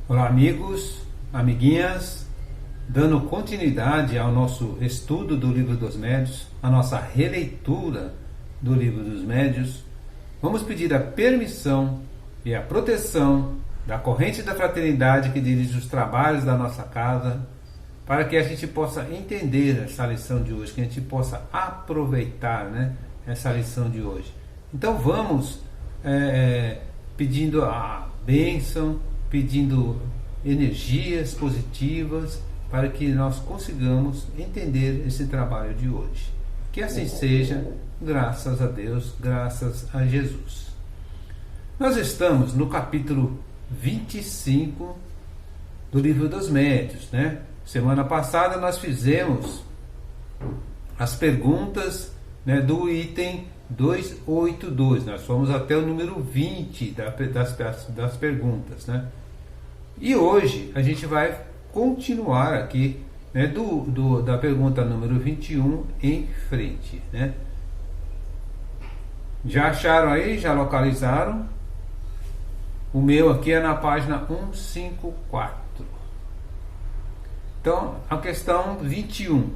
Olá, amigos, amiguinhas, dando continuidade ao nosso estudo do Livro dos Médiuns, a nossa releitura do Livro dos Médiuns, vamos pedir a permissão e a proteção da corrente da fraternidade que dirige os trabalhos da nossa casa, para que a gente possa entender essa lição de hoje, que a gente possa aproveitar, essa lição de hoje. Então vamos pedindo a bênção, pedindo energias positivas para que nós consigamos entender esse trabalho de hoje. Que assim seja, graças a Deus, graças a Jesus. Nós estamos no capítulo 25 do Livro dos Médiuns, Semana passada nós fizemos as perguntas do item 282, nós fomos até o número 20 das perguntas, E hoje a gente vai continuar aqui da pergunta número 21 em frente, Já acharam aí? Já localizaram? O meu aqui é na página 154. Então, a questão 21.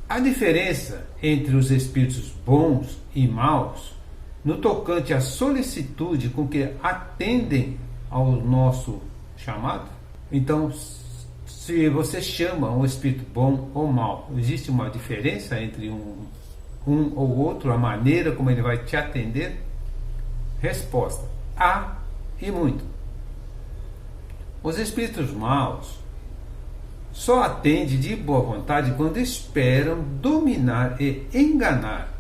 A diferença entre os espíritos bons e maus no tocante à solicitude com que atendem ao nosso chamado? Então, se você chama um espírito bom ou mau, existe uma diferença entre um ou outro, a maneira como ele vai te atender? Resposta: há e muito. Os espíritos maus só atendem de boa vontade quando esperam dominar e enganar.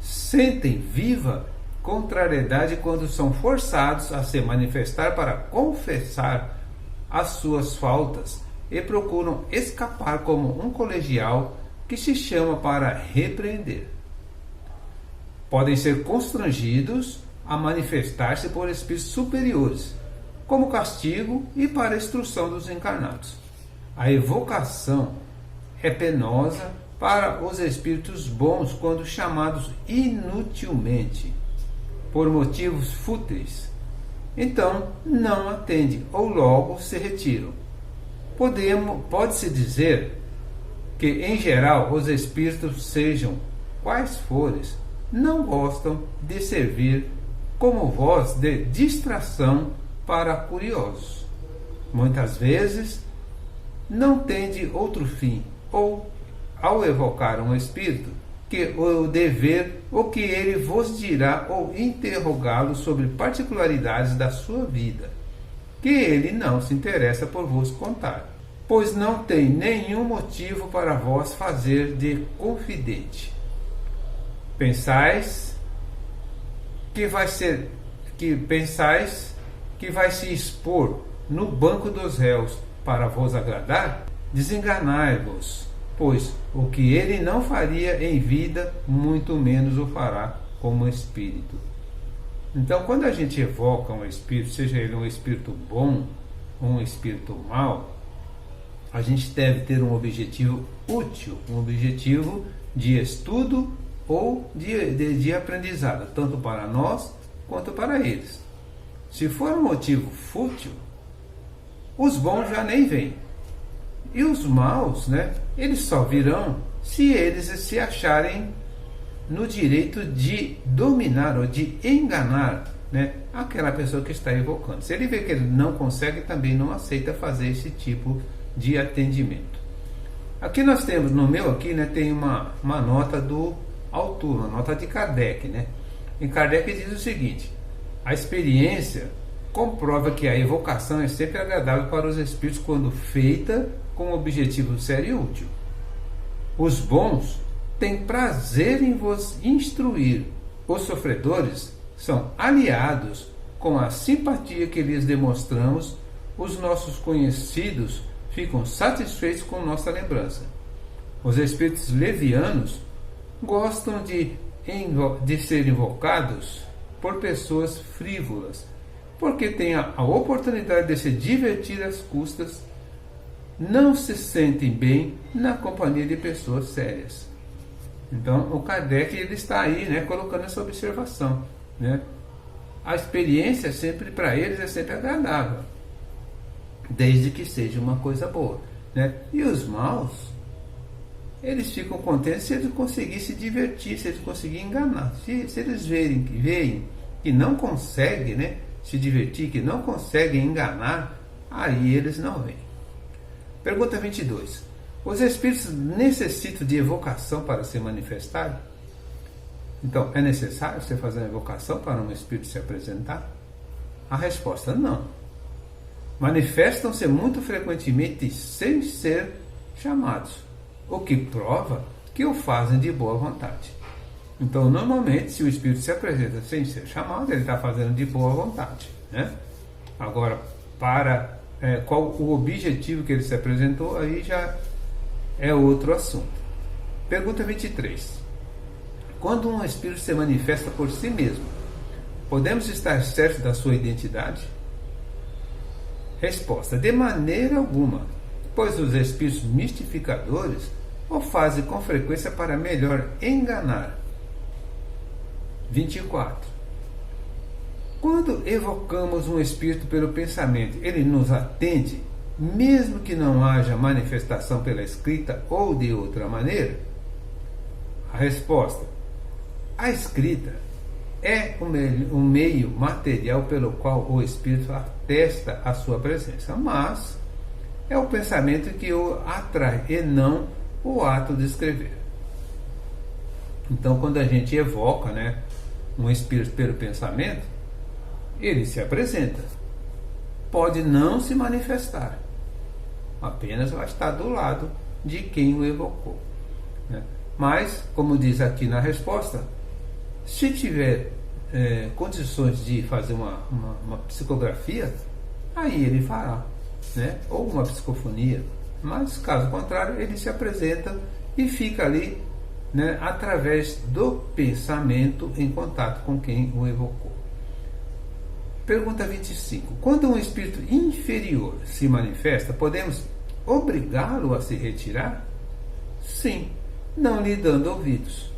Sentem viva contrariedade quando são forçados a se manifestar para confessar as suas faltas e procuram escapar como um colegial que se chama para repreender. Podem ser constrangidos a manifestar-se por espíritos superiores, como castigo e para a instrução dos encarnados. A evocação é penosa para os espíritos bons quando chamados inutilmente, por motivos fúteis. Então não atendem ou logo se retiram. Pode-se dizer que, em geral, os espíritos, sejam quais forem, não gostam de servir como voz de distração para curiosos. Muitas vezes não tende outro fim, ou, ao evocar um espírito, que o dever, o que ele vos dirá, ou interrogá-lo sobre particularidades da sua vida, que ele não se interessa por vos contar, pois não tem nenhum motivo para vós fazer de confidente. Pensais que vai se expor no banco dos réus para vos agradar? Desenganai-vos, pois o que ele não faria em vida, muito menos o fará como espírito. Então, quando a gente evoca um espírito, seja ele um espírito bom ou um espírito mau, a gente deve ter um objetivo útil, um objetivo de estudo ou de aprendizado, tanto para nós quanto para eles. Se for um motivo fútil, os bons já nem vêm. E os maus, eles só virão se eles se acharem no direito de dominar ou de enganar, aquela pessoa que está evocando. Se ele vê que ele não consegue, também não aceita fazer esse tipo de atendimento. Aqui nós temos, no meu aqui, tem uma nota do autor, uma nota de Kardec, E Kardec diz o seguinte: a experiência comprova que a evocação é sempre agradável para os espíritos quando feita com objetivo sério e útil. Os bons têm prazer em vos instruir. Os sofredores são aliados com a simpatia que lhes demonstramos. Os nossos conhecidos ficam satisfeitos com nossa lembrança. Os espíritos levianos gostam de ser invocados por pessoas frívolas, porque têm a oportunidade de se divertir às custas, não se sentem bem na companhia de pessoas sérias. Então, o Kardec ele está aí, colocando essa observação, A experiência sempre para eles é sempre agradável. desde que seja uma coisa boa, né? E os maus, eles ficam contentes se eles conseguirem se divertir, se eles conseguirem enganar. Se eles veem que não conseguem, né, se divertir, que não conseguem enganar, aí eles não vêm. Pergunta 22. Os espíritos necessitam de evocação para se manifestarem? Então, é necessário você fazer uma evocação para um espírito se apresentar? A resposta: não. Manifestam-se muito frequentemente sem ser chamados, o que prova que o fazem de boa vontade. Então, normalmente, se o espírito se apresenta sem ser chamado, ele está fazendo de boa vontade, né? Agora, qual o objetivo que ele se apresentou, aí já é outro assunto. Pergunta 23. Quando um espírito se manifesta por si mesmo, podemos estar certos da sua identidade? Resposta: de maneira alguma, pois os espíritos mistificadores o fazem com frequência para melhor enganar. 24. Quando evocamos um espírito pelo pensamento, ele nos atende, mesmo que não haja manifestação pela escrita ou de outra maneira? A resposta: a escrita é um meio material pelo qual o espírito atesta a sua presença, mas é o pensamento que o atrai e não o ato de escrever. Então, quando a gente evoca, né, um espírito pelo pensamento, ele se apresenta. Pode não se manifestar, apenas vai estar do lado de quem o evocou, né? Mas, como diz aqui na resposta, se tiver condições de fazer uma psicografia, aí ele fará, né? Ou uma psicofonia. Mas, caso contrário, ele se apresenta e fica ali, né, através do pensamento em contato com quem o evocou. Pergunta 25. Quando um espírito inferior se manifesta, podemos obrigá-lo a se retirar? Sim, não lhe dando ouvidos.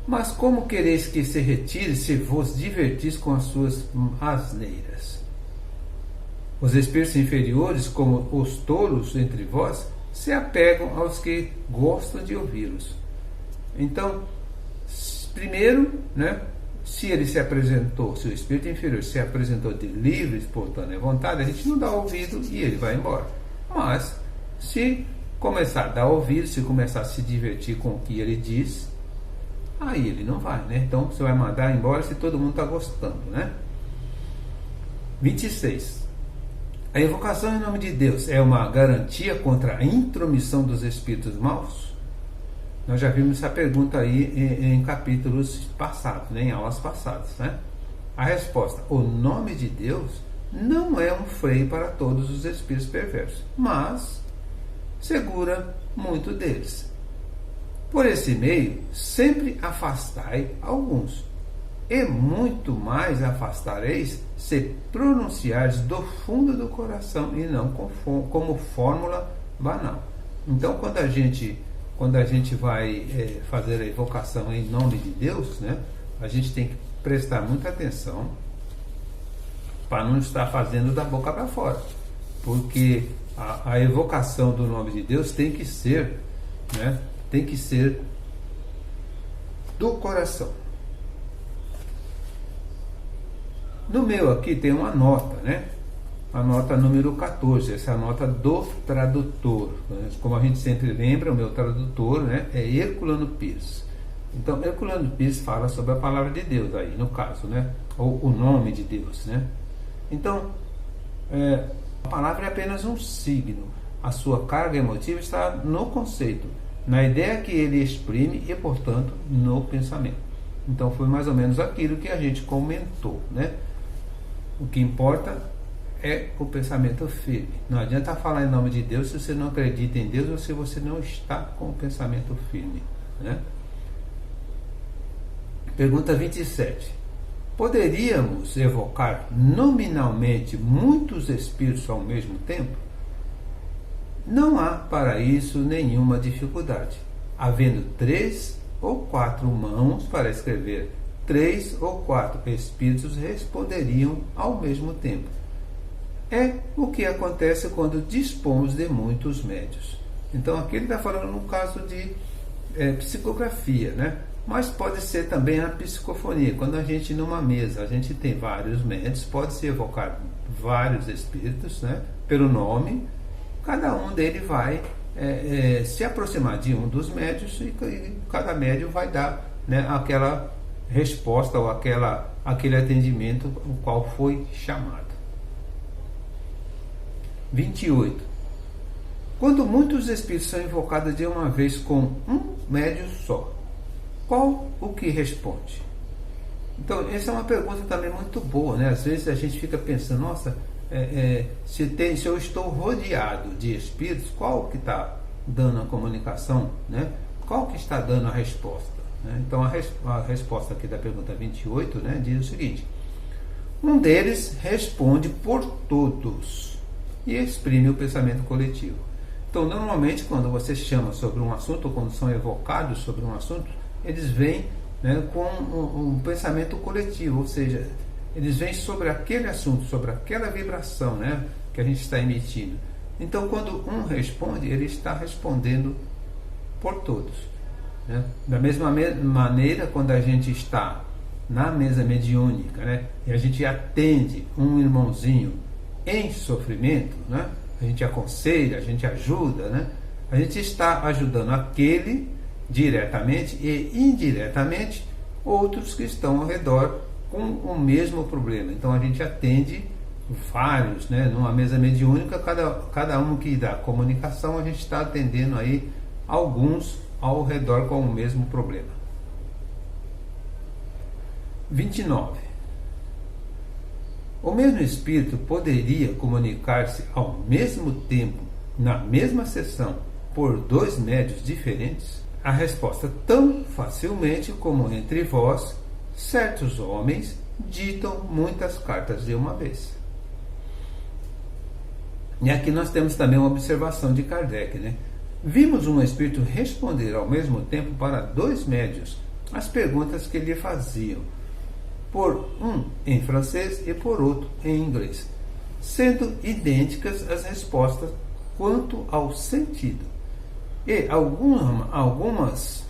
Mas como quereis que se retire se vos divertis com as suas asneiras? Os espíritos inferiores, como os tolos entre vós, se apegam aos que gostam de ouvi-los. Então, primeiro, né, se ele se apresentou, se o espírito inferior se apresentou de livre, espontânea vontade, a gente não dá ouvido e ele vai embora. Mas, se começar a dar ouvido, se começar a se divertir com o que ele diz, aí ele não vai, né? Então, você vai mandar embora se todo mundo está gostando, né? 26. A invocação em nome de Deus é uma garantia contra a intromissão dos espíritos maus? Nós já vimos essa pergunta aí em capítulos passados, né, em aulas passadas, né? A resposta: o nome de Deus não é um freio para todos os espíritos perversos, mas segura muito deles. Por esse meio, sempre afastai alguns, e muito mais afastareis se pronunciares do fundo do coração e não como fórmula banal. Então, quando a gente vai fazer a evocação em nome de Deus, né, a gente tem que prestar muita atenção para não estar fazendo da boca para fora, porque a evocação do nome de Deus tem que ser, né, tem que ser do coração. No meu aqui tem uma nota, né? A nota número 14, essa é a nota do tradutor. Como a gente sempre lembra, o meu tradutor, né, é Herculano Pires. Então, Herculano Pires fala sobre a palavra de Deus aí, no caso, né? Ou o nome de Deus, né? Então, a palavra é apenas um signo. A sua carga emotiva está no conceito, na ideia que ele exprime e, portanto, no pensamento. Então, foi mais ou menos aquilo que a gente comentou, né? O que importa é o pensamento firme. Não adianta falar em nome de Deus se você não acredita em Deus ou se você não está com o pensamento firme, né? Pergunta 27. Poderíamos evocar nominalmente muitos espíritos ao mesmo tempo? Não há para isso nenhuma dificuldade. Havendo 3 ou 4 mãos para escrever, 3 ou 4 espíritos responderiam ao mesmo tempo. é o que acontece quando dispomos de muitos médios. Então aqui ele está falando no caso de psicografia, né? Mas pode ser também a psicofonia. Quando a gente numa mesa, a gente tem vários médios, pode-se evocar vários espíritos, né? Pelo nome, cada um deles vai se aproximar de um dos médios e cada médio vai dar, né, aquela resposta ou aquele atendimento o qual foi chamado. 28. Quando muitos espíritos são invocados de uma vez com um médio só, qual o que responde? Então, essa é uma pergunta também muito boa, né? Às vezes a gente fica pensando, nossa, se eu estou rodeado de espíritos, qual que está dando a comunicação, né? Qual que está dando a resposta? Né? Então, a resposta aqui da pergunta 28, né, diz o seguinte: um deles responde por todos e exprime o pensamento coletivo. Então, normalmente, quando você chama sobre um assunto, ou quando são evocados sobre um assunto, eles vêm, né, com um pensamento coletivo, ou seja, eles vêm sobre aquele assunto, sobre aquela vibração, né, que a gente está emitindo. Então, quando um responde, ele está respondendo por todos, né? Da mesma maneira, quando a gente está na mesa mediúnica, né, e a gente atende um irmãozinho em sofrimento, né, a gente aconselha, a gente ajuda, né, a gente está ajudando aquele diretamente e indiretamente outros que estão ao redor com o mesmo problema. Então a gente atende vários, né, numa mesa mediúnica, cada um que dá comunicação, a gente está atendendo aí alguns ao redor com o mesmo problema. 29. O mesmo espírito poderia comunicar-se ao mesmo tempo, na mesma sessão, por dois médios diferentes? A resposta: tão facilmente como entre vós, certos homens ditam muitas cartas de uma vez. E aqui nós temos também uma observação de Kardec, né? Vimos um espírito responder ao mesmo tempo para dois médios as perguntas que lhe faziam, por um em francês e por outro em inglês, sendo idênticas as respostas quanto ao sentido, e algumas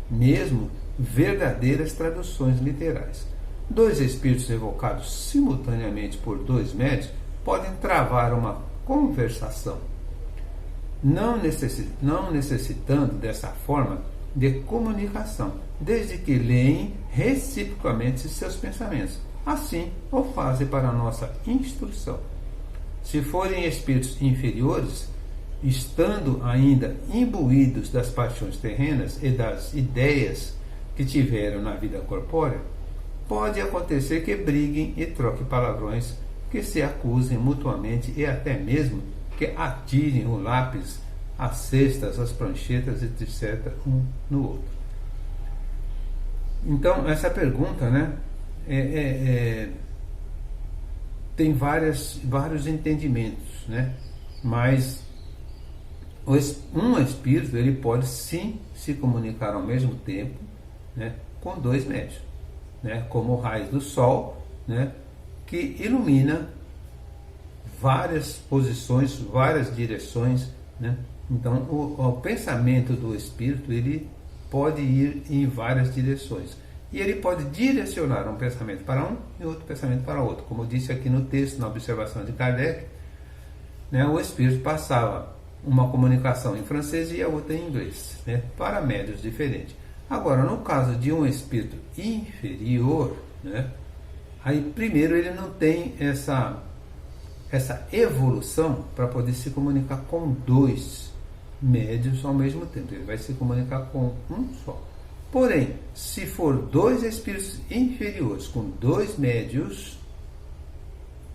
mesmo verdadeiras traduções literais. Dois espíritos evocados simultaneamente por dois médios podem travar uma conversação, não necessitando dessa forma de comunicação, desde que leem reciprocamente seus pensamentos. Assim o fazem para nossa instrução. Se forem espíritos inferiores, estando ainda imbuídos das paixões terrenas e das ideias que tiveram na vida corpórea, pode acontecer que briguem e troquem palavrões, que se acusem mutuamente e até mesmo que atirem o lápis, as cestas, as pranchetas, etc., um no outro. Então, essa pergunta, né, tem vários entendimentos, né, mas um espírito ele pode sim se comunicar ao mesmo tempo, né, com dois médios, né, como o raio do sol, né, que ilumina várias posições, várias direções, né? Então o pensamento do espírito ele pode ir em várias direções e ele pode direcionar um pensamento para um e outro pensamento para outro, como eu disse aqui no texto, na observação de Kardec, né? O espírito passava uma comunicação em francês e a outra em inglês, né? Para médios diferentes. Agora, no caso de um espírito inferior, né? Aí primeiro ele não tem essa evolução para poder se comunicar com dois médios ao mesmo tempo. Ele vai se comunicar com um só. Porém, se for dois espíritos inferiores com dois médios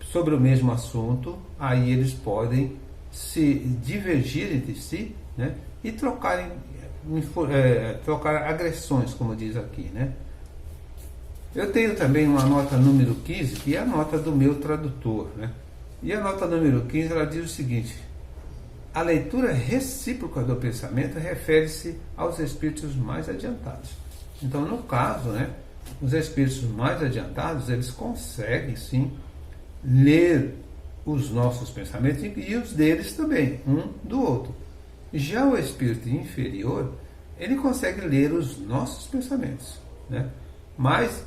sobre o mesmo assunto, aí eles podem se divergir entre si, né, e trocar agressões, como diz aqui, né? Eu tenho também uma nota número 15, que é a nota do meu tradutor, né? E a nota número 15, ela diz o seguinte: a leitura recíproca do pensamento refere-se aos espíritos mais adiantados. Então, no caso, né, os espíritos mais adiantados, eles conseguem sim ler os nossos pensamentos e os deles também, um do outro. Já o espírito inferior, ele consegue ler os nossos pensamentos, né? Mas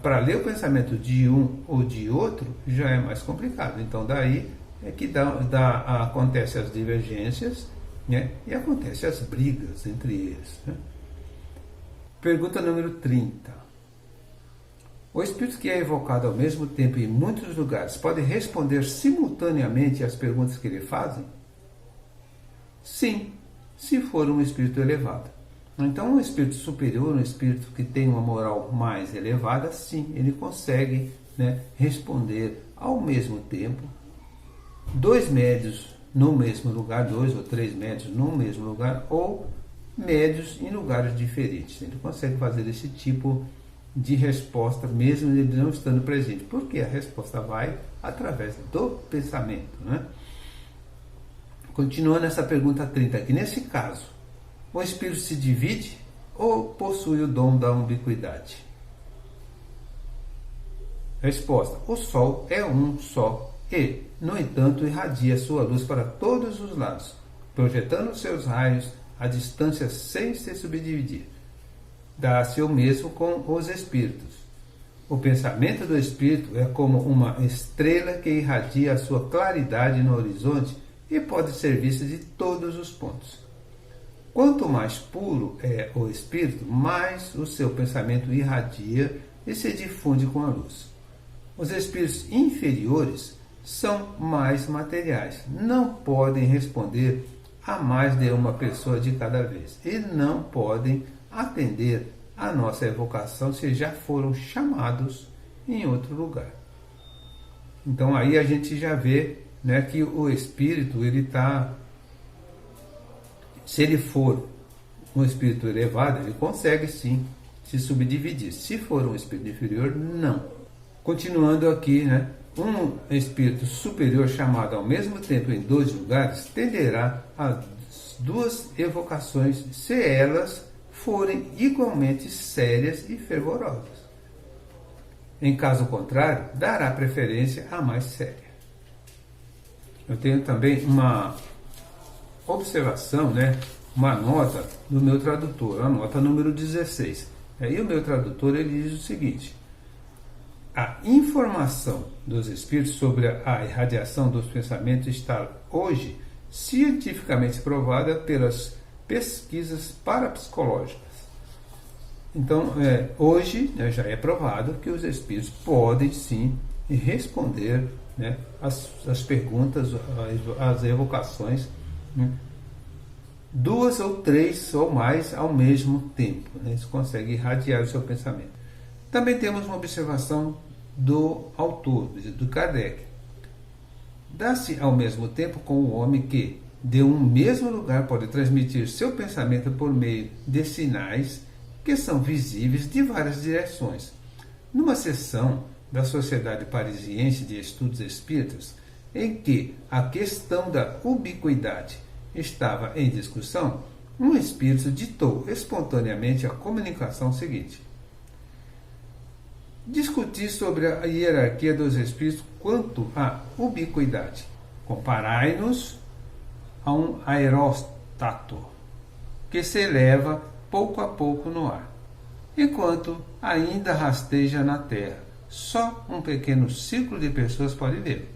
para ler o pensamento de um ou de outro já é mais complicado. Então daí é que acontece as divergências, né? E acontece as brigas entre eles, né? Pergunta número 30. O espírito que é evocado ao mesmo tempo em muitos lugares pode responder simultaneamente às perguntas que lhe fazem? Sim, se for um espírito elevado. Então, um espírito superior, um espírito que tem uma moral mais elevada, sim, ele consegue, né, responder ao mesmo tempo, dois médios no mesmo lugar, 2 ou 3 médios no mesmo lugar, ou médios em lugares diferentes. Ele consegue fazer esse tipo de resposta, mesmo ele não estando presente, porque a resposta vai através do pensamento, né? Continuando essa pergunta 30 aqui, nesse caso, o espírito se divide ou possui o dom da ubiquidade? Resposta: o Sol é um só e, no entanto, irradia sua luz para todos os lados, projetando seus raios a distância sem se subdividir. Dá-se o mesmo com os espíritos. O pensamento do espírito é como uma estrela que irradia a sua claridade no horizonte e pode ser vista de todos os pontos. Quanto mais puro é o espírito, mais o seu pensamento irradia e se difunde com a luz. Os espíritos inferiores são mais materiais, não podem responder a mais de uma pessoa de cada vez e não podem atender a nossa evocação se já foram chamados em outro lugar. Então aí a gente já vê, né, que o espírito, ele está, se ele for um espírito elevado, ele consegue sim se subdividir. Se for um espírito inferior, não. Continuando aqui, né, um espírito superior chamado ao mesmo tempo em 2 lugares tenderá às 2 evocações se elas forem igualmente sérias e fervorosas. Em caso contrário, dará preferência à mais séria. Eu tenho também uma observação, né, uma nota do meu tradutor, a nota número 16. Aí o meu tradutor ele diz o seguinte: a informação dos espíritos sobre a irradiação dos pensamentos está hoje cientificamente provada pelas pesquisas parapsicológicas. Então, hoje, né, já é provado que os espíritos podem sim responder, né, as perguntas, as evocações, né, 2 ou 3 ou mais ao mesmo tempo, né, eles conseguem irradiar o seu pensamento. Também temos uma observação do autor, do Kardec. Dá-se ao mesmo tempo com o homem que, de um mesmo lugar, pode transmitir seu pensamento por meio de sinais que são visíveis de várias direções. Numa sessão da Sociedade Parisiense de Estudos Espíritas, em que a questão da ubiquidade estava em discussão, um espírito ditou espontaneamente a comunicação seguinte: discutir sobre a hierarquia dos espíritos quanto à ubiquidade. Comparai-nos a um aeróstato que se eleva pouco a pouco no ar, enquanto ainda rasteja na terra. Só um pequeno círculo de pessoas pode ver.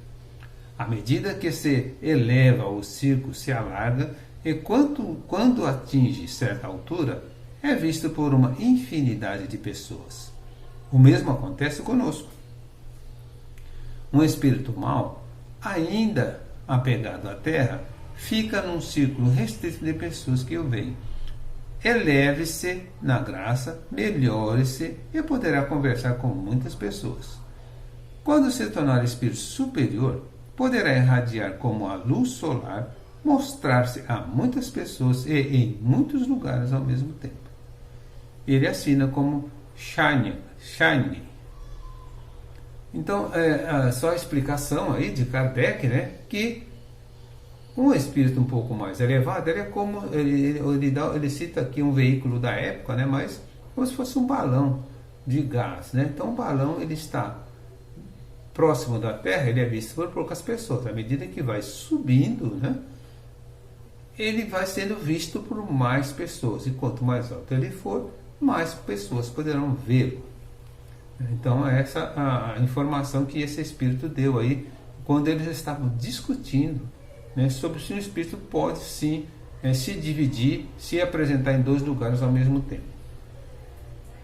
À medida que se eleva, o círculo se alarga e quando atinge certa altura, é visto por uma infinidade de pessoas. O mesmo acontece conosco. Um espírito mau, ainda apegado à terra, fica num círculo restrito de pessoas que o veem. Eleve-se na graça, melhore-se e poderá conversar com muitas pessoas. Quando se tornar espírito superior, poderá irradiar como a luz solar, mostrar-se a muitas pessoas e em muitos lugares ao mesmo tempo. Ele assina como Shining. Então, só a explicação aí de Kardec, né, que um espírito um pouco mais elevado, ele é como, ele cita aqui um veículo da época, né, mas como se fosse um balão de gás, né? Então o balão ele está próximo da Terra, ele é visto por poucas pessoas. À medida que vai subindo, né, ele vai sendo visto por mais pessoas. E quanto mais alto ele for, mais pessoas poderão vê-lo. Então, essa é a informação que esse espírito deu aí, quando eles estavam discutindo, né, sobre se o espírito pode sim se dividir, se apresentar em 2 lugares ao mesmo tempo.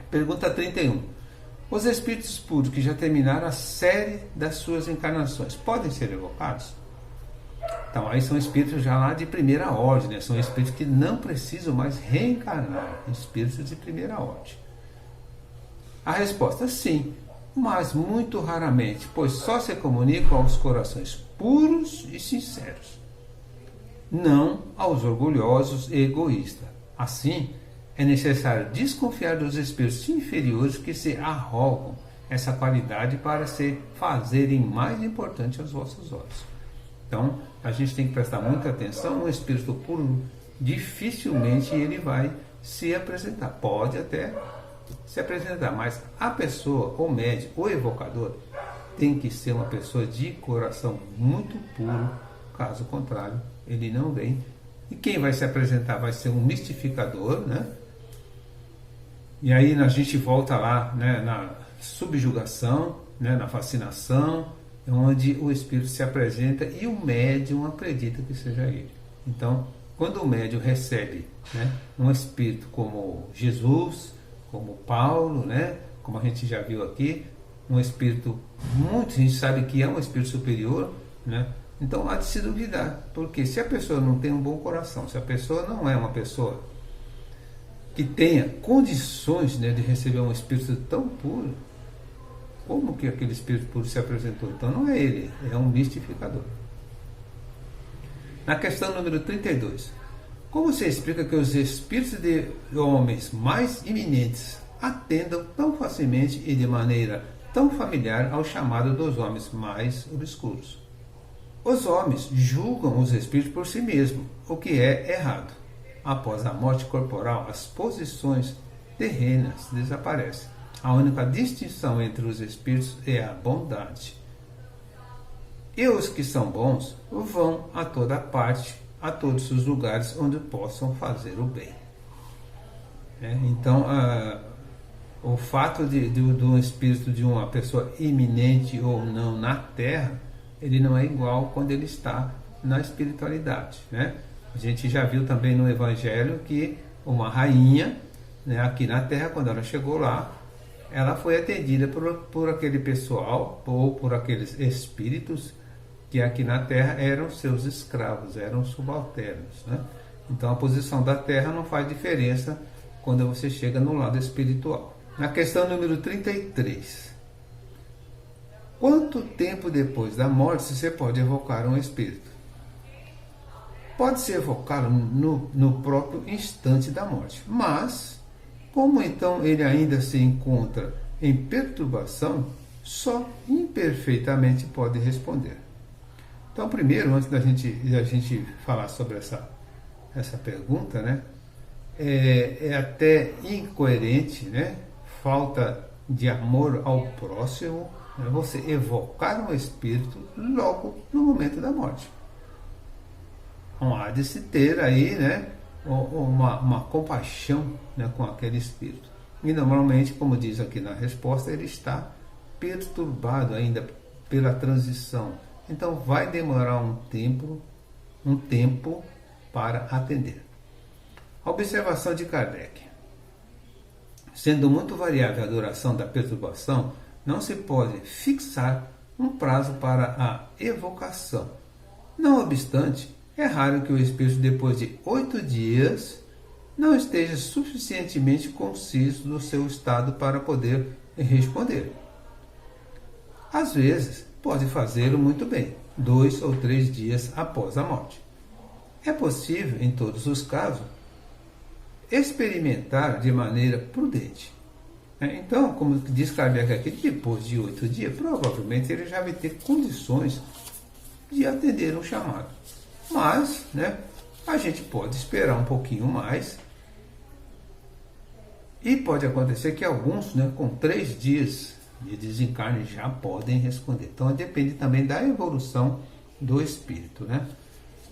Pergunta 31. Os espíritos puros que já terminaram a série das suas encarnações podem ser evocados? Então, aí são espíritos já lá de primeira ordem, né? São espíritos que não precisam mais reencarnar, espíritos de primeira ordem. A resposta é sim, mas muito raramente, pois só se comunicam aos corações puros e sinceros, não aos orgulhosos e egoístas. Assim, é necessário desconfiar dos espíritos inferiores que se arrogam essa qualidade para se fazerem mais importante aos vossos olhos. Então, a gente tem que prestar muita atenção. Um espírito puro, dificilmente ele vai se apresentar. Pode até se apresentar, mas a pessoa, o médium, o evocador, tem que ser uma pessoa de coração muito puro. Caso contrário, ele não vem. E quem vai se apresentar vai ser um mistificador, né? E aí a gente volta lá, né, na subjugação, né, na fascinação, onde o espírito se apresenta e o médium acredita que seja ele. Então, quando o médium recebe, né, um espírito como Jesus, como Paulo, né, como a gente já viu aqui, um espírito muito, a gente sabe que é um espírito superior, né? Então há de se duvidar, porque se a pessoa não tem um bom coração, se a pessoa não é uma pessoa que tenha condições, né, de receber um espírito tão puro, como que aquele espírito puro se apresentou? Então não é ele, é um mistificador. Na questão número 32, como você explica que os espíritos de homens mais iminentes atendam tão facilmente e de maneira tão familiar ao chamado dos homens mais obscuros? Os homens julgam os espíritos por si mesmos, o que é errado. Após a morte corporal, as posições terrenas desaparecem. A única distinção entre os espíritos é a bondade. E os que são bons vão a toda parte, a todos os lugares onde possam fazer o bem. Então, o fato de um espírito de uma pessoa iminente ou não na Terra, ele não é igual quando ele está na espiritualidade, né? A gente já viu também no Evangelho que uma rainha, né, aqui na Terra, quando ela chegou lá, ela foi atendida por aquele pessoal ou por aqueles espíritos que aqui na Terra eram seus escravos, eram subalternos, né? Então a posição da Terra não faz diferença quando você chega no lado espiritual. Na questão número 33, quanto tempo depois da morte você pode evocar um espírito? Pode-se evocá-lo no próprio instante da morte, mas como então ele ainda se encontra em perturbação, só imperfeitamente pode responder. Então, primeiro, antes da gente falar sobre essa pergunta, né, é até incoerente, né, falta de amor ao próximo, né, você evocar um espírito logo no momento da morte. Então, há de se ter aí, né, uma compaixão, né, com aquele espírito. E normalmente, como diz aqui na resposta, ele está perturbado ainda pela transição. Então vai demorar um tempo para atender. A observação de Kardec. Sendo muito variável a duração da perturbação, não se pode fixar um prazo para a evocação. Não obstante, é raro que o espírito, depois de 8 dias, não esteja suficientemente conciso do seu estado para poder responder. Às vezes, pode fazê-lo muito bem, 2 ou 3 dias após a morte. É possível, em todos os casos, experimentar de maneira prudente. Então, como diz Kardec aqui, depois de 8 dias, provavelmente ele já vai ter condições de atender um chamado. Mas, né, a gente pode esperar um pouquinho mais. E pode acontecer que alguns, né, com 3 dias de desencarne já podem responder. Então depende também da evolução do espírito, né?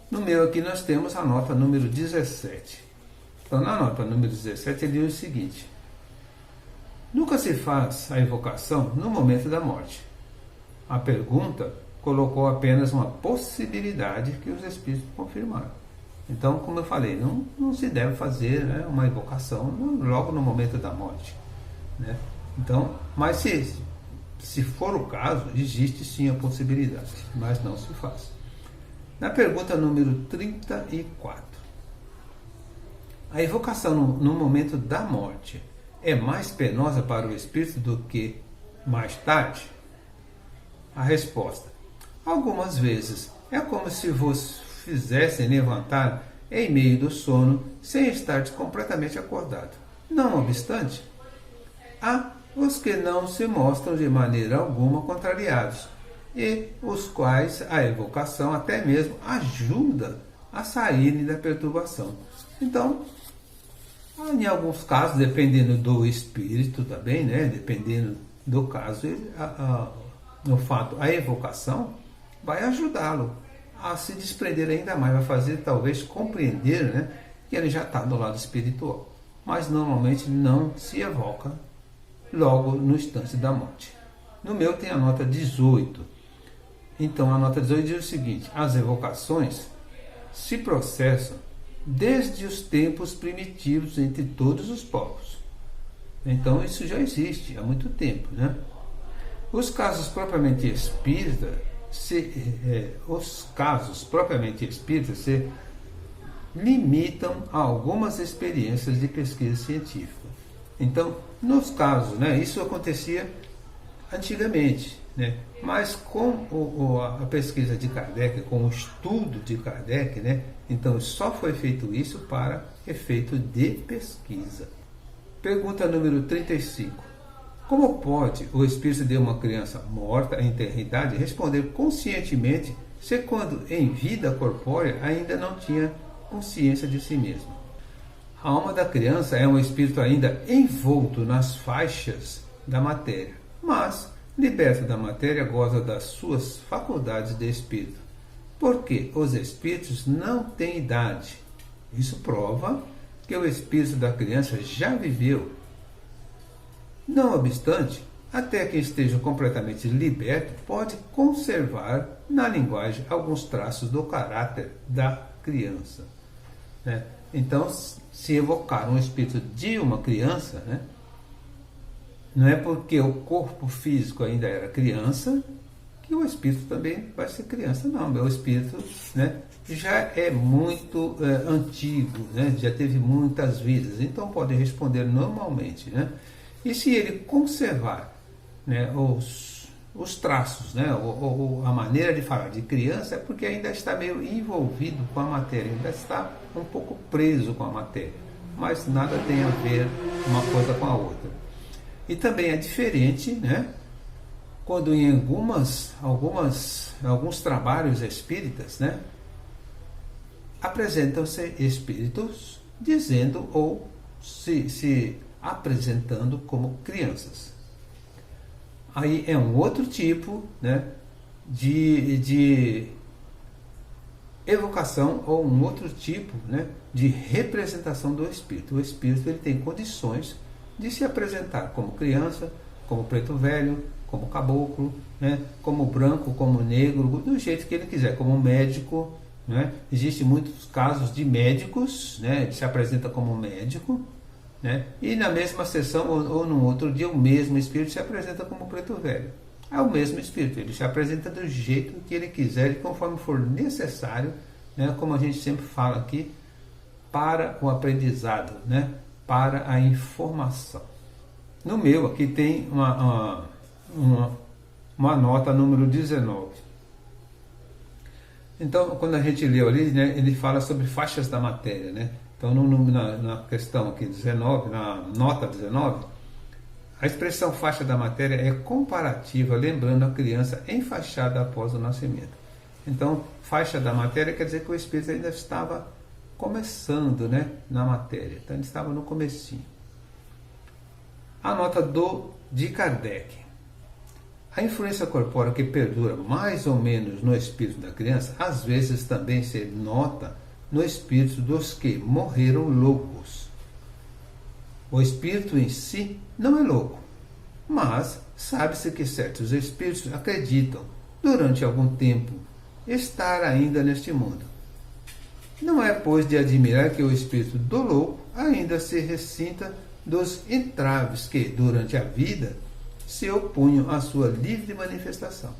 No meu aqui nós temos a nota número 17. Então na nota número 17 ele diz o seguinte: nunca se faz a evocação no momento da morte. A pergunta colocou apenas uma possibilidade que os espíritos confirmaram. Então, como eu falei, não se deve fazer, né, uma evocação logo no momento da morte, né? Então, mas se for o caso, existe sim a possibilidade, mas não se faz. Na pergunta número 34, a evocação no momento da morte é mais penosa para o espírito do que mais tarde? A resposta: algumas vezes é como se vos fizessem levantar em meio do sono sem estar completamente acordado. Não obstante, há os que não se mostram de maneira alguma contrariados, e os quais a evocação até mesmo ajuda a saírem da perturbação. Então, em alguns casos, dependendo do espírito também, né, dependendo do caso, no fato, a evocação vai ajudá-lo a se desprender ainda mais, vai fazer talvez compreender, né, que ele já está do lado espiritual. Mas normalmente não se evoca logo no instante da morte. No meu tem a nota 18. Então a nota 18 diz o seguinte: as evocações se processam desde os tempos primitivos entre todos os povos. Então isso já existe há muito tempo, né? Os casos propriamente espíritas se limitam a algumas experiências de pesquisa científica. Então, nos casos, né, isso acontecia antigamente, né, mas com a pesquisa de Kardec, com o estudo de Kardec, né, então só foi feito isso para efeito de pesquisa. Pergunta número 35. Como pode o espírito de uma criança morta em eternidade responder conscientemente se quando em vida corpórea ainda não tinha consciência de si mesmo? A alma da criança é um espírito ainda envolto nas faixas da matéria, mas, liberto da matéria, goza das suas faculdades de espírito, porque os espíritos não têm idade. Isso prova que o espírito da criança já viveu. Não obstante, até que esteja completamente liberto, pode conservar na linguagem alguns traços do caráter da criança, né? Então, se evocar um espírito de uma criança, né, não é porque o corpo físico ainda era criança que o espírito também vai ser criança, não. O espírito, né, já é muito antigo, né, já teve muitas vidas, então pode responder normalmente, né? E se ele conservar, né, os traços, né, a maneira de falar de criança, é porque ainda está meio envolvido com a matéria, ainda está um pouco preso com a matéria, mas nada tem a ver uma coisa com a outra. E também é diferente, né, quando em alguns trabalhos espíritas, né, apresentam-se espíritos dizendo ou se apresentando como crianças. Aí é um outro tipo, né, de evocação ou um outro tipo, né, de representação do espírito. O espírito ele tem condições de se apresentar como criança, como preto velho, como caboclo, né, como branco, como negro, do jeito que ele quiser, como médico, né? Existem muitos casos de médicos, né, ele se apresenta como médico, né? E na mesma sessão ou no outro dia o mesmo espírito se apresenta como preto velho. É o mesmo espírito, ele se apresenta do jeito que ele quiser e conforme for necessário, né? Como a gente sempre fala aqui, para o aprendizado, né? Para a informação. No meu aqui tem uma nota número 19. Então, quando a gente leu ali, né, ele fala sobre faixas da matéria, né? Então, na questão aqui 19, na nota 19, a expressão faixa da matéria é comparativa, lembrando a criança enfaixada após o nascimento. Então, faixa da matéria quer dizer que o espírito ainda estava começando, né, na matéria. Então, ele estava no comecinho. A nota de Kardec. A influência corpórea que perdura mais ou menos no espírito da criança, às vezes também se nota no espírito dos que morreram loucos. O espírito em si não é louco, mas sabe-se que certos espíritos acreditam, durante algum tempo, estar ainda neste mundo. Não é, pois, de admirar que o espírito do louco ainda se ressinta dos entraves que, durante a vida, se opunham à sua livre manifestação,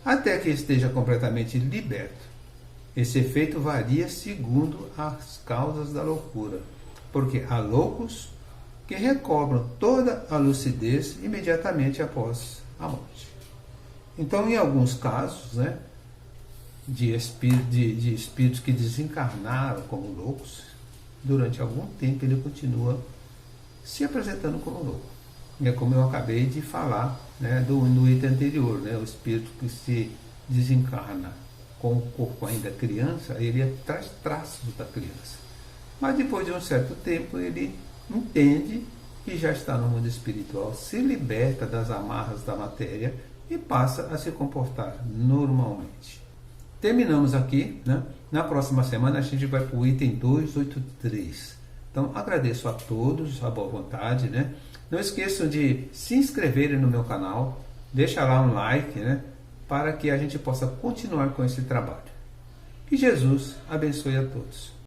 até que esteja completamente liberto. Esse efeito varia segundo as causas da loucura, porque há loucos que recobram toda a lucidez imediatamente após a morte. Então, em alguns casos, de espíritos que desencarnaram como loucos, durante algum tempo ele continua se apresentando como louco. É como eu acabei de falar, no item anterior, o espírito que se desencarna com o corpo ainda criança, ele traz traços da criança. Mas depois de um certo tempo ele entende que já está no mundo espiritual, se liberta das amarras da matéria e passa a se comportar normalmente. Terminamos aqui, Na próxima semana a gente vai para o item 283. Então agradeço a todos a boa vontade, Não esqueçam de se inscreverem no meu canal, deixa lá um like, para que a gente possa continuar com esse trabalho. Que Jesus abençoe a todos.